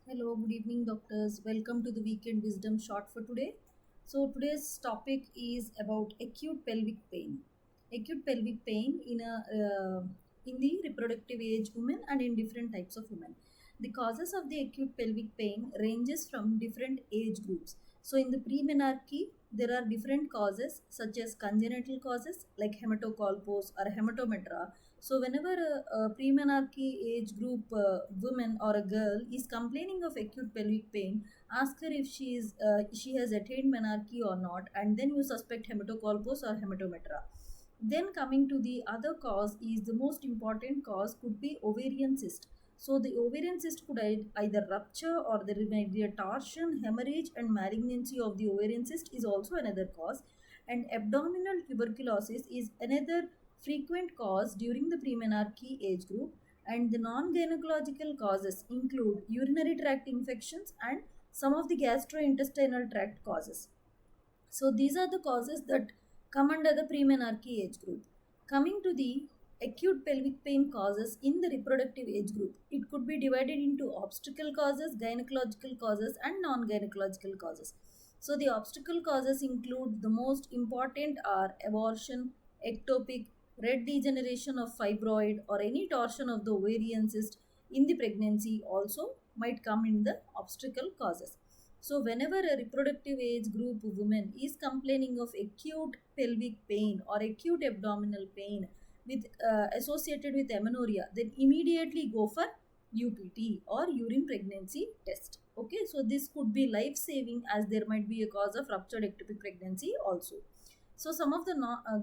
Hello, good evening, doctors. Welcome to the Weekend Wisdom Short for today. So, today's topic is about acute pelvic pain. Acute pelvic pain in the reproductive age women and in different types of women. The causes of the acute pelvic pain ranges from different age groups. So, in the premenarche, there are different causes such as congenital causes like hematocolpos or hematometra. So, whenever a premenarche age group woman or a girl is complaining of acute pelvic pain, ask her if she has attained menarche or not, and then you suspect hematocolpos or hematometra. Then coming to the other cause is the most important cause could be ovarian cyst. So the ovarian cyst could either rupture or there might be a torsion, hemorrhage, and malignancy of the ovarian cyst is also another cause. And abdominal tuberculosis is another frequent cause during the premenarche age group. And the non-gynecological causes include urinary tract infections and some of the gastrointestinal tract causes. So these are the causes that come under the premenarche age group. Coming to the acute pelvic pain causes in the reproductive age group, it could be divided into obstacle causes, gynecological causes, and non-gynecological causes. So the obstacle causes include the most important are abortion, ectopic, red degeneration of fibroid, or any torsion of the ovarian cyst in the pregnancy also might come in the obstacle causes. So, whenever a reproductive age group woman is complaining of acute pelvic pain or acute abdominal pain with associated with amenorrhea, then immediately go for UPT or urine pregnancy test. Okay, so this could be life saving as there might be a cause of ruptured ectopic pregnancy also. So, some of the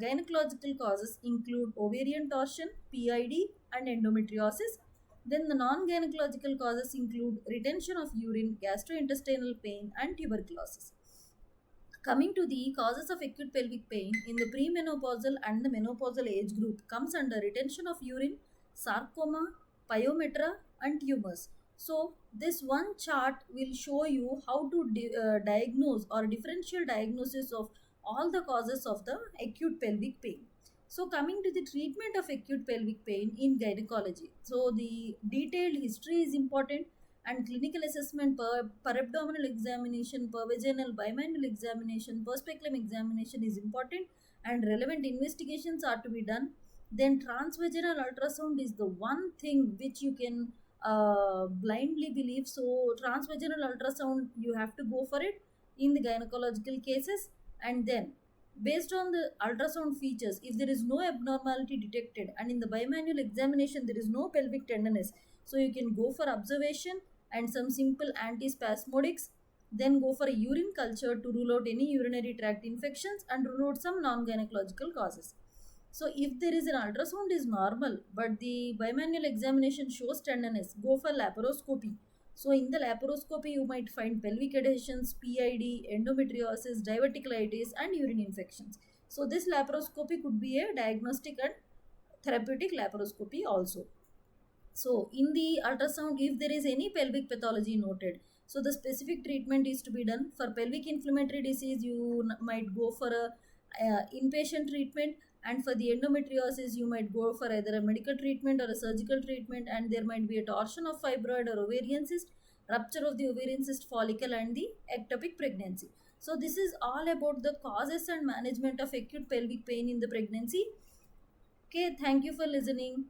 gynecological causes include ovarian torsion, PID, and endometriosis. Then the non-gynecological causes include retention of urine, gastrointestinal pain, and tuberculosis. Coming to the causes of acute pelvic pain in the premenopausal and the menopausal age group comes under retention of urine, sarcoma, pyometra, and tumors. So this one chart will show you how to diagnose or differential diagnosis of all the causes of the acute pelvic pain. So coming to the treatment of acute pelvic pain in gynecology. So the detailed history is important and clinical assessment per abdominal examination, per vaginal bimanual examination, per speculum examination is important and relevant investigations are to be done. Then transvaginal ultrasound is the one thing which you can blindly believe. So transvaginal ultrasound you have to go for it in the gynecological cases, and then based on the ultrasound features, if there is no abnormality detected and in the bimanual examination there is no pelvic tenderness, so you can go for observation and some simple antispasmodics, then go for a urine culture to rule out any urinary tract infections and rule out some non-gynecological causes. So if there is an ultrasound is normal but the bimanual examination shows tenderness, go for laparoscopy. So in the laparoscopy you might find pelvic adhesions, PID, endometriosis, diverticulitis and urine infections. So this laparoscopy could be a diagnostic and therapeutic laparoscopy also. So, in the ultrasound, if there is any pelvic pathology noted, so the specific treatment is to be done. For pelvic inflammatory disease, you might go for a inpatient treatment, and for the endometriosis, you might go for either a medical treatment or a surgical treatment, and there might be a torsion of fibroid or ovarian cyst, rupture of the ovarian cyst follicle, and the ectopic pregnancy. So, this is all about the causes and management of acute pelvic pain in the pregnancy. Okay, thank you for listening.